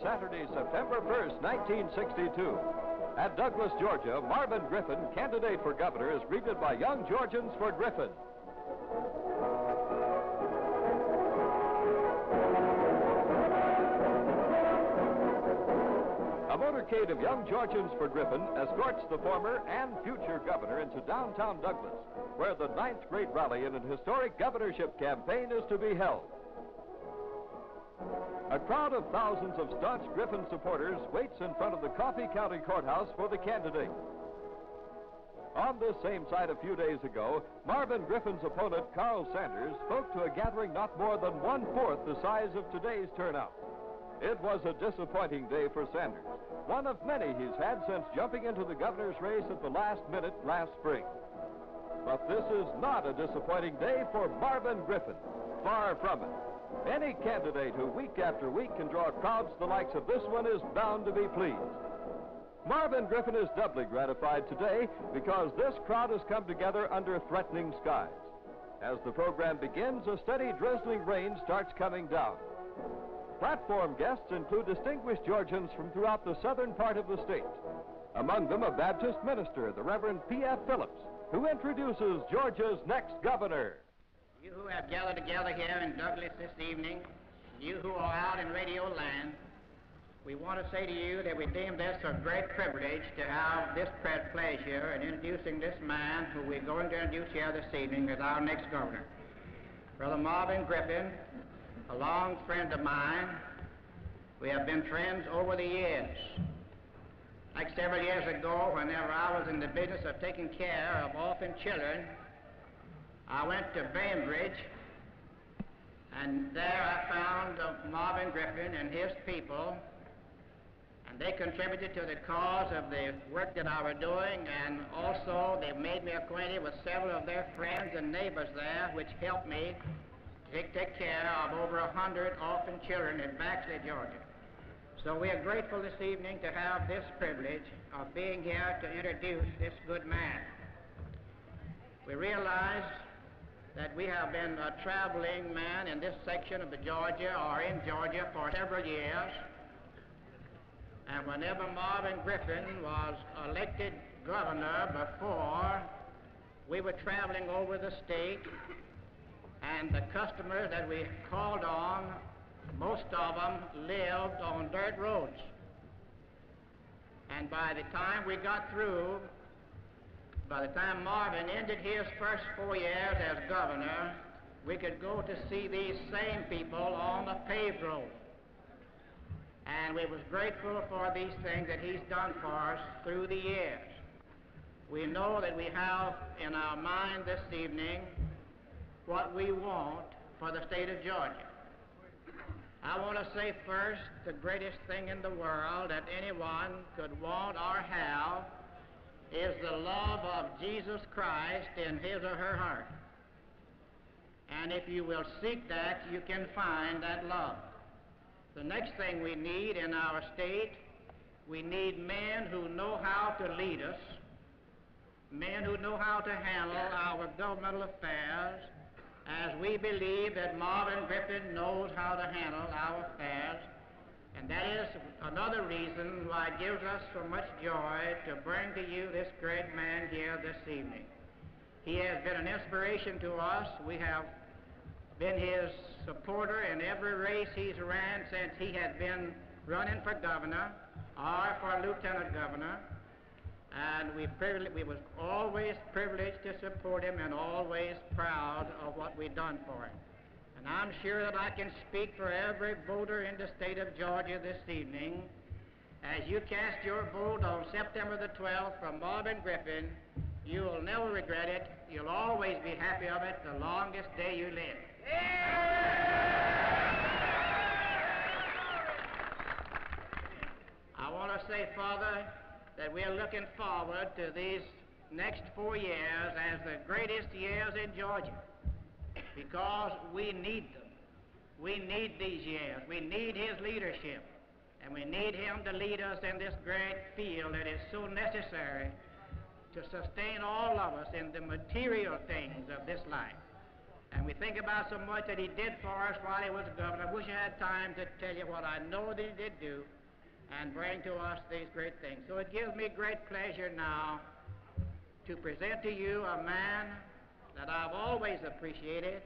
Saturday, September 1st, 1962. At Douglas, Georgia, Marvin Griffin, candidate for governor, is greeted by young Georgians for Griffin. A motorcade of young Georgians for Griffin escorts the former and future governor into downtown Douglas, where the 9th great rally in an historic governorship campaign is to be held. A crowd of thousands of staunch Griffin supporters waits in front of the Coffee County Courthouse for the candidate. On this same site a few days ago, Marvin Griffin's opponent, Carl Sanders, spoke to a gathering not more than 1/4 the size of today's turnout. It was a disappointing day for Sanders, one of many he's had since jumping into the governor's race at the last minute last spring. But this is not a disappointing day for Marvin Griffin. Far from it. Any candidate who week after week can draw crowds the likes of this one is bound to be pleased. Marvin Griffin is doubly gratified today because this crowd has come together under threatening skies. As the program begins, a steady drizzling rain starts coming down. Platform guests include distinguished Georgians from throughout the southern part of the state. Among them, a Baptist minister, the Reverend P.F. Phillips, who introduces Georgia's next governor. You who have gathered together here in Douglas this evening, you who are out in radio land, we want to say to you that we deem this a great privilege to have this pleasure in introducing this man who we're going to introduce here this evening as our next governor. Brother Marvin Griffin, a long friend of mine. We have been friends over the years. Like several years ago, whenever I was in the business of taking care of orphan children, I went to Bainbridge, and there I found Marvin Griffin and his people, and they contributed to the cause of the work that I was doing, and also they made me acquainted with several of their friends and neighbors there, which helped me take care of over 100 orphan children in Baxley, Georgia. So we are grateful this evening to have this privilege of being here to introduce this good man. We realize that we have been a traveling man in this section of the Georgia or in Georgia for several years. And whenever Marvin Griffin was elected governor before, we were traveling over the state, and the customers that we called on, most of them lived on dirt roads. And by the time we got through, by the time Marvin ended his first 4 years as governor, we could go to see these same people on the paved road. And we was grateful for these things that he's done for us through the years. We know that we have in our mind this evening what we want for the state of Georgia. I want to say first, the greatest thing in the world that anyone could want or have is the love of Jesus Christ in his or her heart. And if you will seek that, you can find that love. The next thing we need in our state, we need men who know how to lead us, men who know how to handle our governmental affairs, as we believe that Marvin Griffin knows how to handle our affairs. And that is another reason why it gives us so much joy to bring to you this great man here this evening. He has been an inspiration to us. We have been his supporter in every race he's ran since he had been running for governor or for lieutenant governor. And we was always privileged to support him and always proud of what we've done for him. And I'm sure that I can speak for every voter in the state of Georgia this evening. As you cast your vote on September the 12th for Marvin Griffin, you will never regret it. You'll always be happy of it the longest day you live. I want to say, Father, that we are looking forward to these next 4 years as the greatest years in Georgia, because we need them. We need these years. We need his leadership, and we need him to lead us in this great field that is so necessary to sustain all of us in the material things of this life. And we think about so much that he did for us while he was governor. I wish I had time to tell you what I know that he did do. and bring to us these great things. So it gives me great pleasure now to present to you a man that I've always appreciated.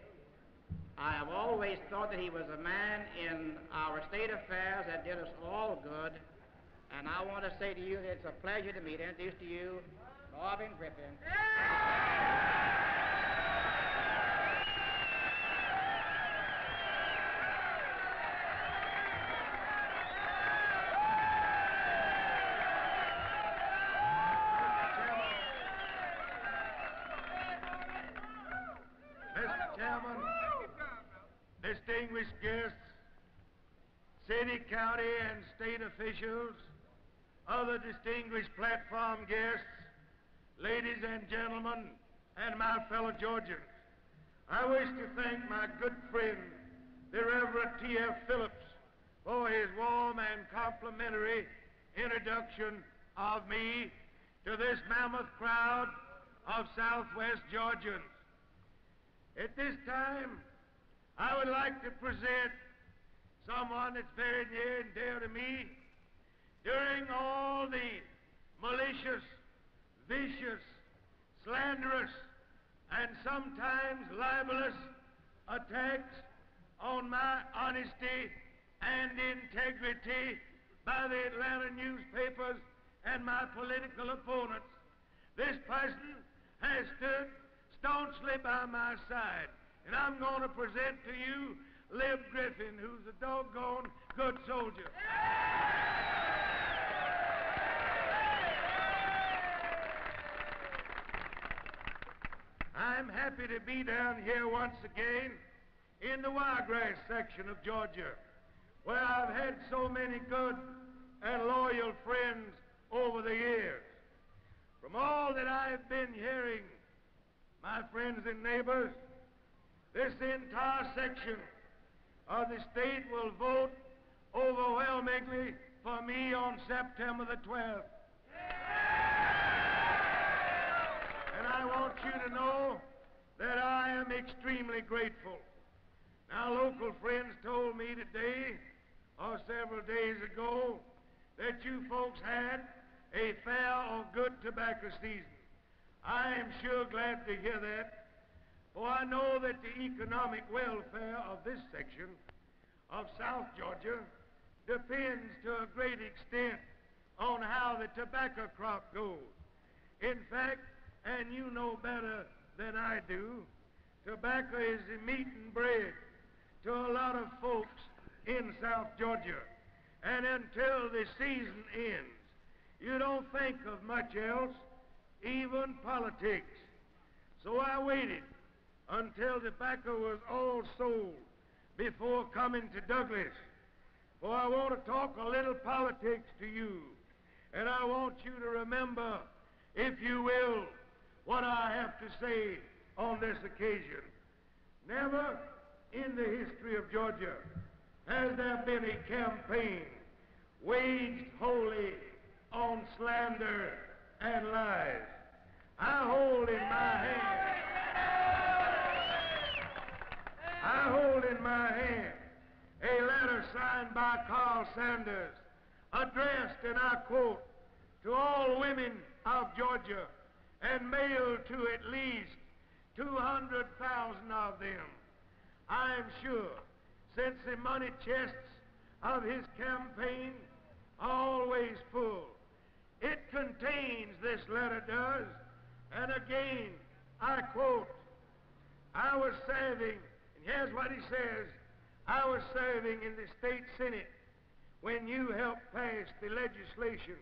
I have always thought that he was a man in our state affairs that did us all good. And I want to say to you that it's a pleasure to me to introduce to you Marvin Griffin. Mr. Chairman, distinguished guests, city, county, and state officials, other distinguished platform guests, ladies and gentlemen, and my fellow Georgians, I wish to thank my good friend, the Reverend T.F. Phillips, for his warm and complimentary introduction of me to this mammoth crowd of Southwest Georgians. At this time, I would like to present someone that's very near and dear to me. During all the malicious, vicious, slanderous, and sometimes libelous attacks on my honesty and integrity by the Atlanta newspapers and my political opponents, this person has stood staunchly by my side. And I'm going to present to you Lib Griffin, who's a doggone good soldier. I'm happy to be down here once again in the Wiregrass section of Georgia, where I've had so many good and loyal friends over the years. From all that I've been hearing, my friends and neighbors, this entire section of the state will vote overwhelmingly for me on September the 12th. And I want you to know that I am extremely grateful. Now, local friends told me today, or several days ago, that you folks had a fair or good tobacco season. I am sure glad to hear that, for I know that the economic welfare of this section of South Georgia depends to a great extent on how the tobacco crop goes. In fact, and you know better than I do, tobacco is the meat and bread to a lot of folks in South Georgia. And until the season ends, you don't think of much else, even politics. So I waited until tobacco was all sold before coming to Douglas. For I want to talk a little politics to you. And I want you to remember, if you will, what I have to say on this occasion. Never in the history of Georgia has there been a campaign waged wholly on slander and lies. I hold in my hand a letter signed by Carl Sanders, addressed, and I quote, to all women of Georgia and mailed to at least 200,000 of them. I am sure, since the money chests of his campaign are always full, it contains, this letter does, and again, I quote, I was serving, and here's what he says, I was serving in the state senate when you helped pass the legislation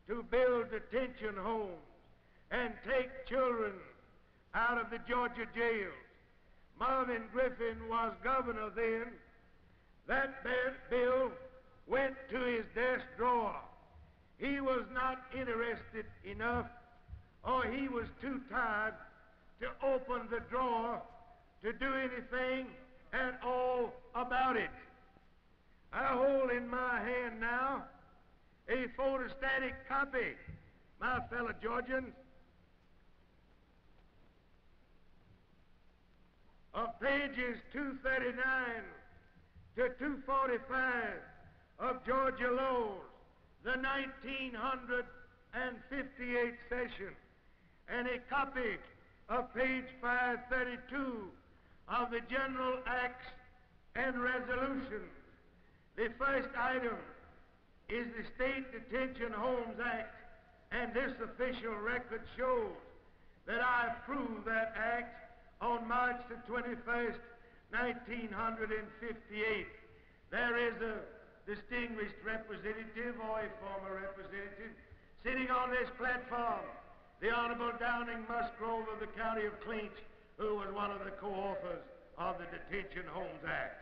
to build detention homes and take children out of the Georgia jails. Marvin Griffin was governor then. That bill went to his desk drawer. He was not interested enough, or he was too tired to open the drawer to do anything at all about it. I hold in my hand now a photostatic copy, my fellow Georgians, of pages 239 to 245 of Georgia laws the 1958 session, and a copy of page 532 of the General Acts and Resolutions. The first item is the State Detention Homes Act, and this official record shows that I approved that act on March the 21st, 1958. There is a distinguished representative or a former representative sitting on this platform, the Honorable Downing Musgrove of the County of Clinch, who was one of the co-authors of the Detention Homes Act.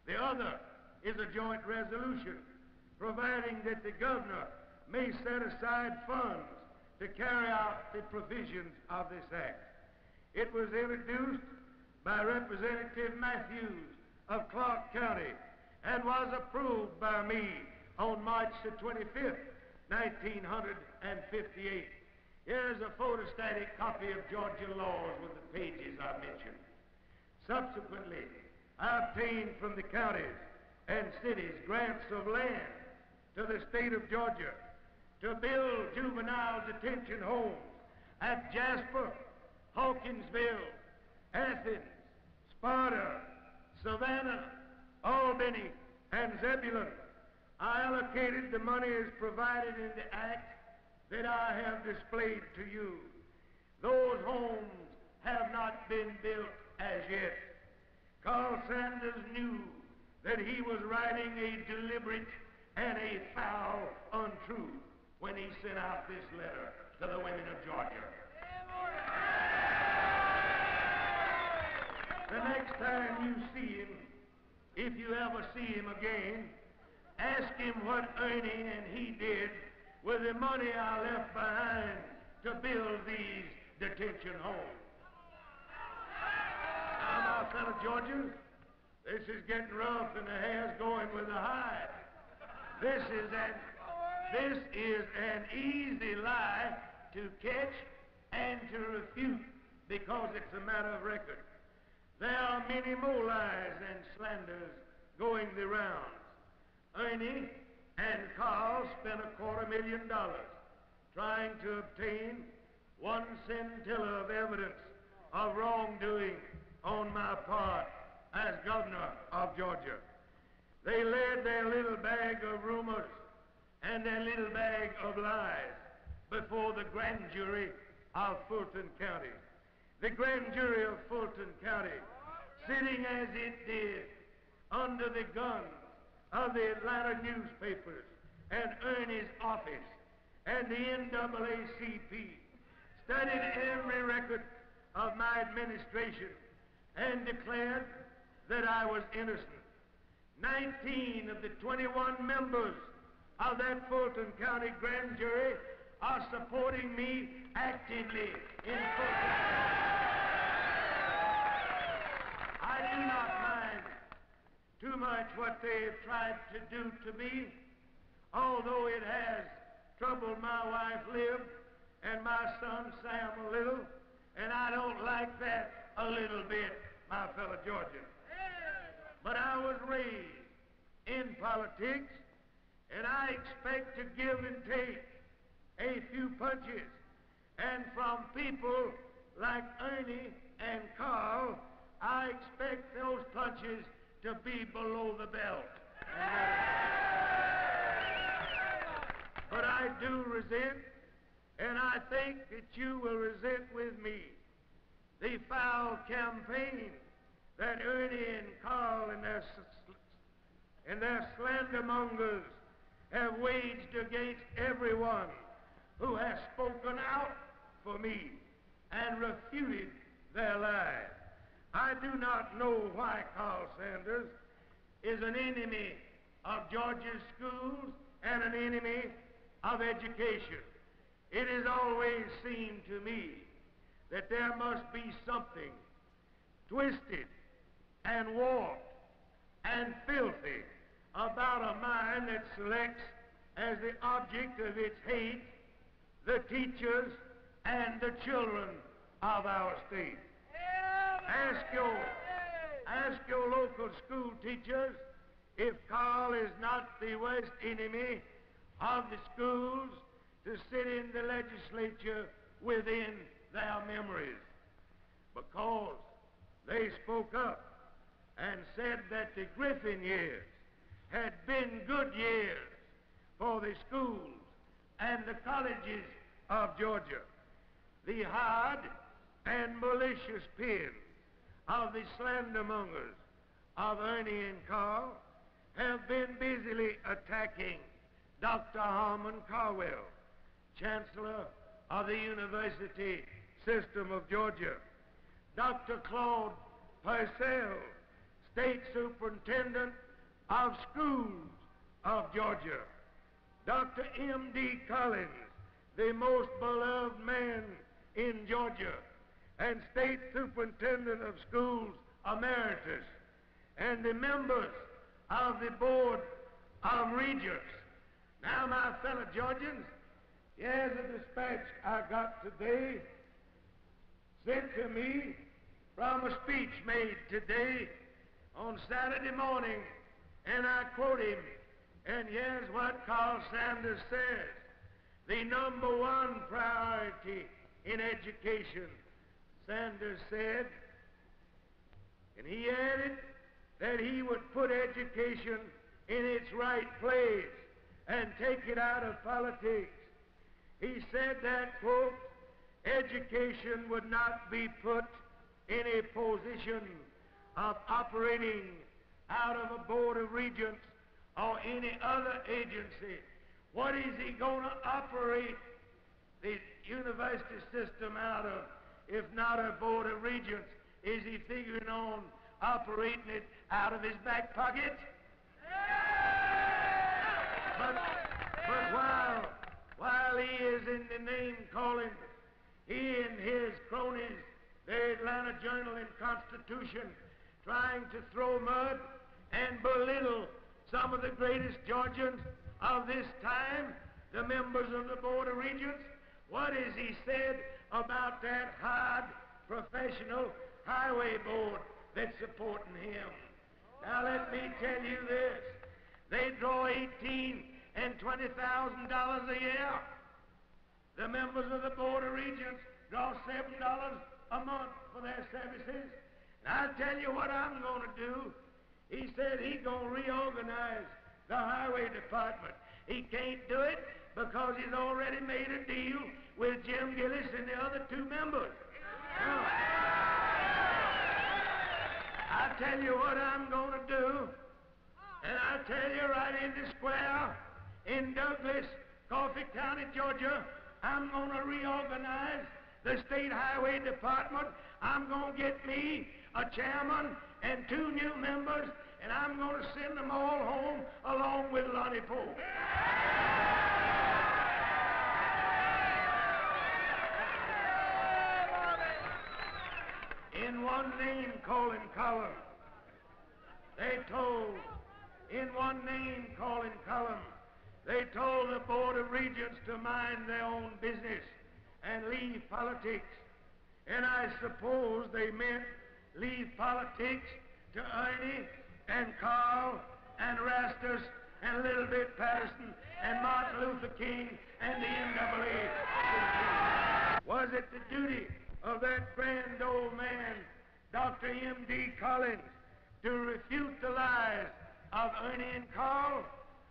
The other is a joint resolution providing that the governor may set aside funds to carry out the provisions of this act. It was introduced by Representative Matthews of Clark County and was approved by me on March the 25th, 1958. Here's a photostatic copy of Georgia laws with the pages I mentioned. Subsequently, I obtained from the counties and cities grants of land to the state of Georgia to build juvenile detention homes at Jasper, Hawkinsville, Athens, Sparta, Savannah, Albany, and Zebulon. I allocated the money as provided in the act that I have displayed to you. Those homes have not been built as yet. Carl Sanders knew that he was writing a deliberate and a foul untruth when he sent out this letter to the women of Georgia. The next time you see him, if you ever see him again, ask him what Ernie and he did with the money I left behind to build these detention homes. Now, my fellow Georgians, this is getting rough and the hair's going with the hide. This is an easy lie to catch and to refute because it's a matter of record. There are many more lies and slanders going the rounds. Ernie and Carl spent $250,000 trying to obtain 1 scintilla of evidence of wrongdoing on my part as governor of Georgia. They laid their little bag of rumors and their little bag of lies before the grand jury of Fulton County. The grand jury of Fulton County, sitting as it did under the guns of the Atlanta newspapers and Ernie's office and the NAACP, studied every record of my administration and declared that I was innocent. 19 of the 21 members of that Fulton County grand jury are supporting me actively in Fulton County. I do not mind too much what they have tried to do to me, although it has troubled my wife Liv and my son Sam a little, and I don't like that a little bit, my fellow Georgians. But I was raised in politics, and I expect to give and take a few punches. And from people like Ernie and Carl, I expect those punches to be below the belt. But I do resent, and I think that you will resent with me, the foul campaign that Ernie and Carl and their slandermongers have waged against everyone who has spoken out for me and refuted their lies. I do not know why Carl Sanders is an enemy of Georgia's schools and an enemy of education. It has always seemed to me that there must be something twisted and warped and filthy about a mind that selects as the object of its hate the teachers and the children of our state. Ask your local school teachers if Carl is not the worst enemy of the schools to sit in the legislature within their memories, because they spoke up and said that the Griffin years had been good years for the schools and the colleges of Georgia. The hard and malicious pen of the slandermongers of Ernie and Carl have been busily attacking Dr. Harmon Caldwell, Chancellor of the University System of Georgia, Dr. Claude Purcell, State Superintendent of Schools of Georgia, Dr. M.D. Collins, the most beloved man in Georgia, and State Superintendent of Schools Emeritus, and the members of the Board of Regents. Now, my fellow Georgians, here's a dispatch I got today, sent to me from a speech made today on Saturday morning, and I quote him, and here's what Carl Sanders says: the number one priority in education, Sanders said, and he added that he would put education in its right place and take it out of politics. He said that, quote, education would not be put in a position of operating out of a board of regents or any other agency. What is he going to operate the university system out of, if not a board of regents? Is he figuring on operating it out of his back pocket? But while he is in the name calling, he and his cronies, the Atlanta Journal and Constitution, trying to throw mud and belittle some of the greatest Georgians of this time, the members of the Board of Regents. What has he said about that hard professional highway board that's supporting him? Now let me tell you this. They draw $18,000 and $20,000 a year. The members of the Board of Regents draw $7 a month for their services. And I'll tell you what I'm going to do. He said he's going to reorganize the highway department. He can't do it because he's already made a deal with Jim Gillis and the other two members. Now, I tell you what I'm going to do, and I tell you right in the square in Douglas, Coffee County, Georgia, I'm going to reorganize the state highway department. I'm going to get me a chairman and 2 new members, and I'm going to send them all home along with Lonnie Pope. In one name calling column, they told the Board of Regents to mind their own business and leave politics. And I suppose they meant leave politics to Ernie and Carl and Rastus and a little bit Patterson and Martin Luther King and the NAA. Was it the duty of that grand old man, Dr. M.D. Collins, to refute the lies of Ernie and Carl?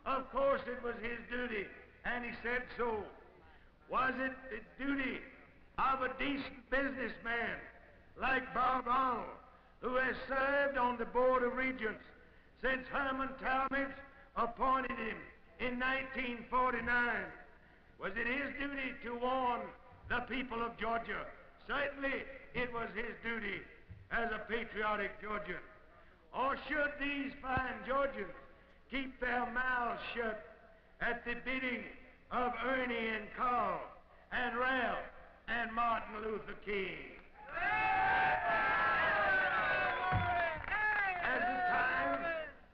Of course it was his duty, and he said so. Was it the duty of a decent businessman like Bob Arnold, who has served on the Board of Regents since Herman Talmadge appointed him in 1949? Was it his duty to warn the people of Georgia? Certainly it was his duty as a patriotic Georgian. Or should these fine Georgians keep their mouths shut at the bidding of Ernie and Carl and Ralph and Martin Luther King?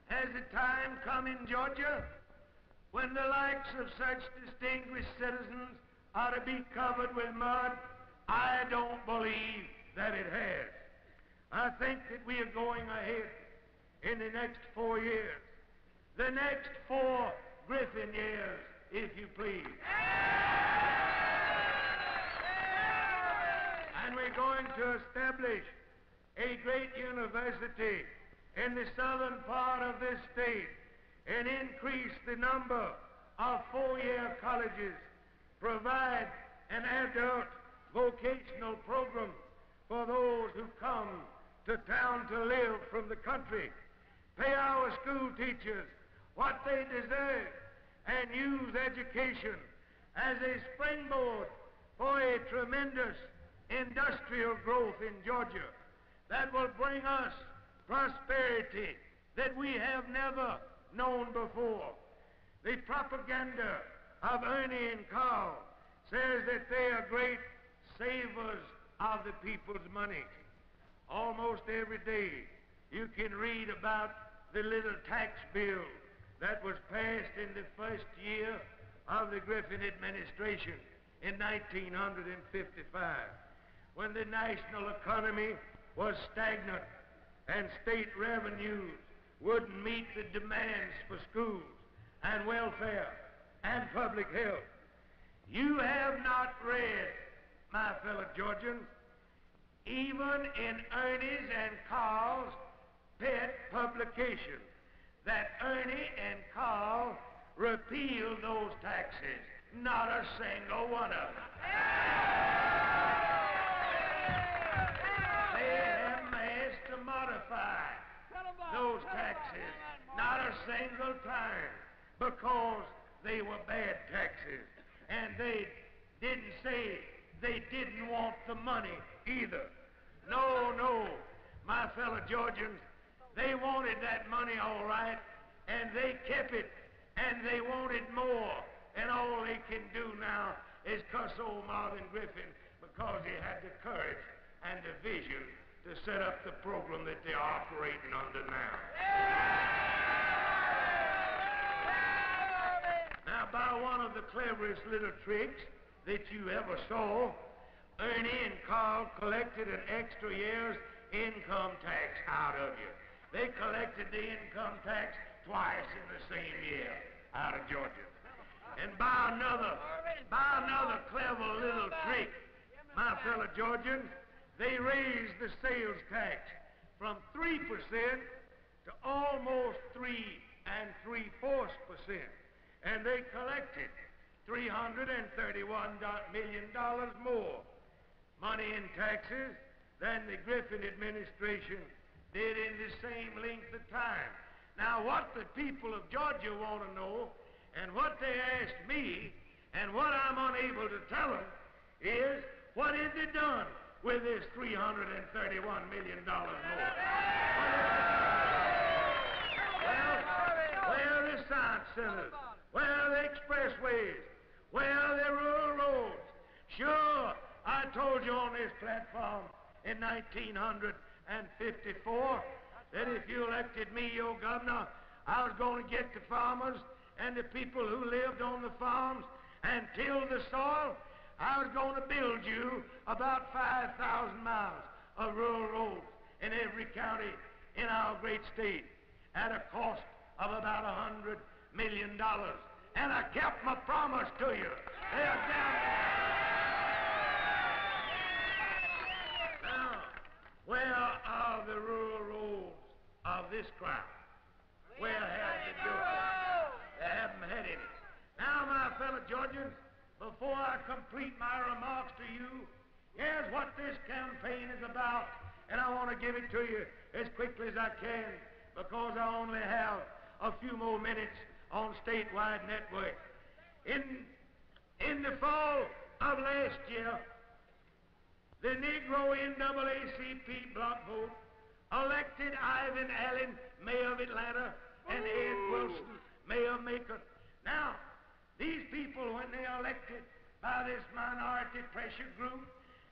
Has the time come in Georgia when the likes of such distinguished citizens are to be covered with mud? I don't believe that it has. I think that we are going ahead in the next 4 years. The next 4 Griffin years if you please. And we're going to establish a great university in the southern part of this state and increase the number of four-year colleges, provide an adult vocational program for those who come to town to live from the country, pay our school teachers what they deserve, and use education as a springboard for a tremendous industrial growth in Georgia that will bring us prosperity that we have never known before. The propaganda of Ernie and Carl says that they are great savers of the people's money. Almost every day you can read about the little tax bill that was passed in the first year of the Griffin administration in 1955, when the national economy was stagnant and state revenues wouldn't meet the demands for schools and welfare and public health. You have not read, my fellow Georgians, even in Ernie's and Carl's pet publication, that Ernie and Carl repealed those taxes. Not a single one of them. They have managed to modify those taxes not a single time, because they were bad taxes. And they didn't say they didn't want the money either. No, no, my fellow Georgians, they wanted that money all right, and they kept it, and they wanted more. And all they can do now is cuss old Marvin Griffin because he had the courage and the vision to set up the program that they're operating under now. Now, by one of the cleverest little tricks that you ever saw, Ernie and Carl collected an extra year's income tax out of you. They collected the income tax twice in the same year out of Georgia. And by another clever little trick, my fellow Georgians, they raised the sales tax from 3% to almost 3 3/4%. And they collected $331 million more money in taxes than the Griffin administration did in the same length of time. Now, what the people of Georgia want to know, and what they asked me, and what I'm unable to tell them, is what is it done with this $331 million more? Well, where are the science centers? Where are the expressways? Where are the rural roads? Sure, I told you on this platform in 1954 that if you elected me your governor, I was going to get the farmers and the people who lived on the farms and tilled the soil. I was going to build you about 5,000 miles of rural roads in every county in our great state at a cost of about $100 million. And I kept my promise to you. They're down there. Now, where are the rural roads of this crowd? Where have they gone? They haven't had any. Now, my fellow Georgians, before I complete my remarks to you, here's what this campaign is about, and I want to give it to you as quickly as I can, because I only have a few more minutes on statewide network. In the fall of last year, the Negro NAACP block vote elected Ivan Allen, mayor of Atlanta, and Ed Wilson, mayor of Macon. Now, these people, when they are elected by this minority pressure group,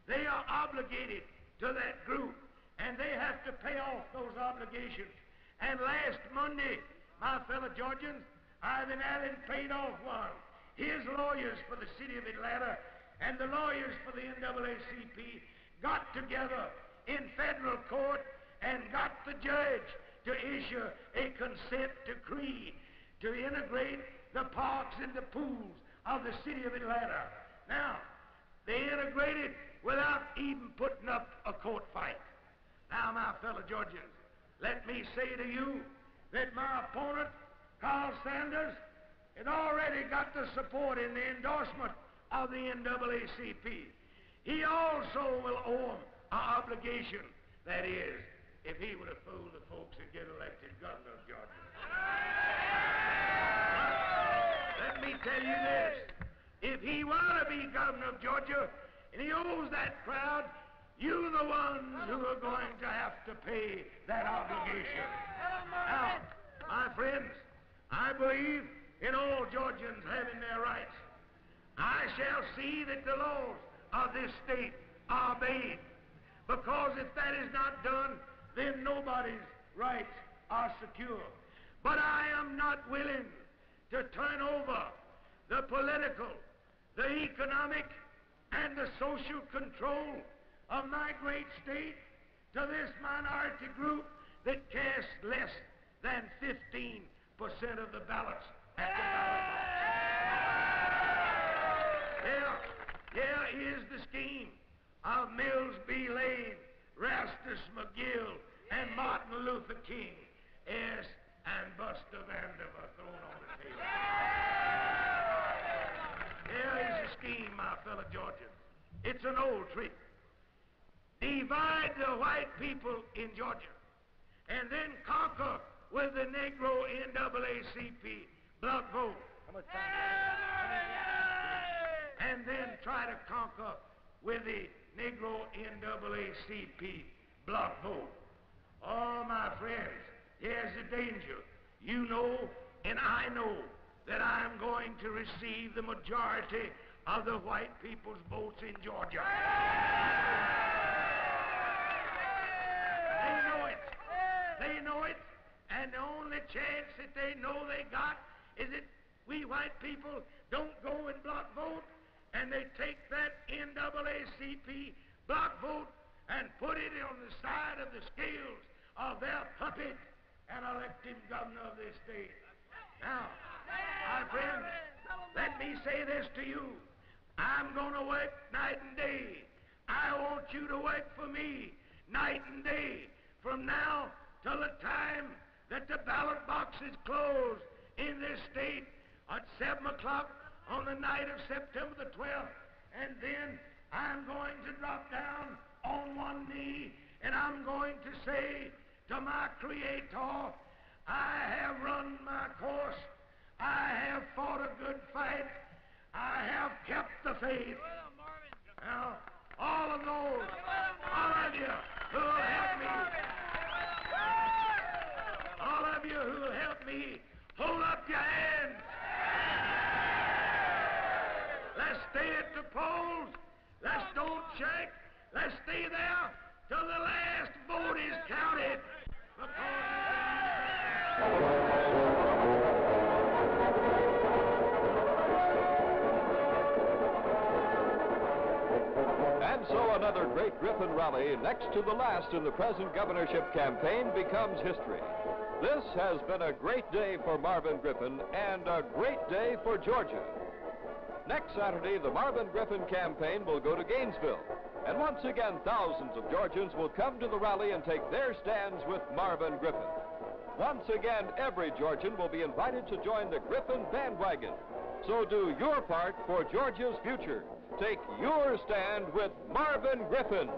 they are obligated to that group, and they have to pay off those obligations. And last Monday, my fellow Georgians, Ivan Allen paid off one. His lawyers for the city of Atlanta and the lawyers for the NAACP got together in federal court and got the judge to issue a consent decree to integrate the parks and the pools of the city of Atlanta. Now, they integrated without even putting up a court fight. Now, my fellow Georgians, let me say to you that my opponent, Carl Sanders, has already got the support in the endorsement of the NAACP. He also will owe them an obligation, that is, if he would have fooled the folks and get elected governor of Georgia. Let me tell you this. If he were to be governor of Georgia and he owes that crowd, you're the ones who are going to have to pay that obligation. Now, my friends, I believe in all Georgians having their rights. I shall see that the laws of this state are obeyed, because if that is not done, then nobody's rights are secure. But I am not willing to turn over the political, the economic, and the social control of my great state to this minority group that casts less than 15% of the ballots at the ballot box. Here is the scheme of Mills B. Lane, Rastus McGill, and Martin Luther King, yes, and Buster Vanderbilt thrown on the table. Here is the scheme, my fellow Georgians. It's an old trick. Divide the white people in Georgia, and then conquer with the Negro NAACP block vote. And then try to conquer with the Negro NAACP block vote. Oh, my friends, here's the danger. You know, and I know, that I'm going to receive the majority of the white people's votes in Georgia. They know it. They know it. And the only chance that they know they got is that we white people don't go and block vote, and they take that NAACP block vote and put it on the side of the scales of their puppet and elect him governor of this state. Now, my friends, let me say this to you. I'm going to work night and day. I want you to work for me night and day from now till the time that the ballot box is closed in this state at 7 o'clock on the night of September the 12th. And then I'm going to drop down on one knee and I'm going to say to my Creator, I have run my course. I have fought a good fight. I have kept the faith. Now, all of those, all of you who will help me, all of you who will help me, hold up your hands. Let's stay at the polls. Let's don't check. Let's stay there till the last vote is counted. And so another great Griffin rally, next to the last in the present governorship campaign, becomes history. This has been a great day for Marvin Griffin and a great day for Georgia. Next Saturday, the Marvin Griffin campaign will go to Gainesville. And once again, thousands of Georgians will come to the rally and take their stands with Marvin Griffin. Once again, every Georgian will be invited to join the Griffin bandwagon. So do your part for Georgia's future. Take your stand with Marvin Griffin.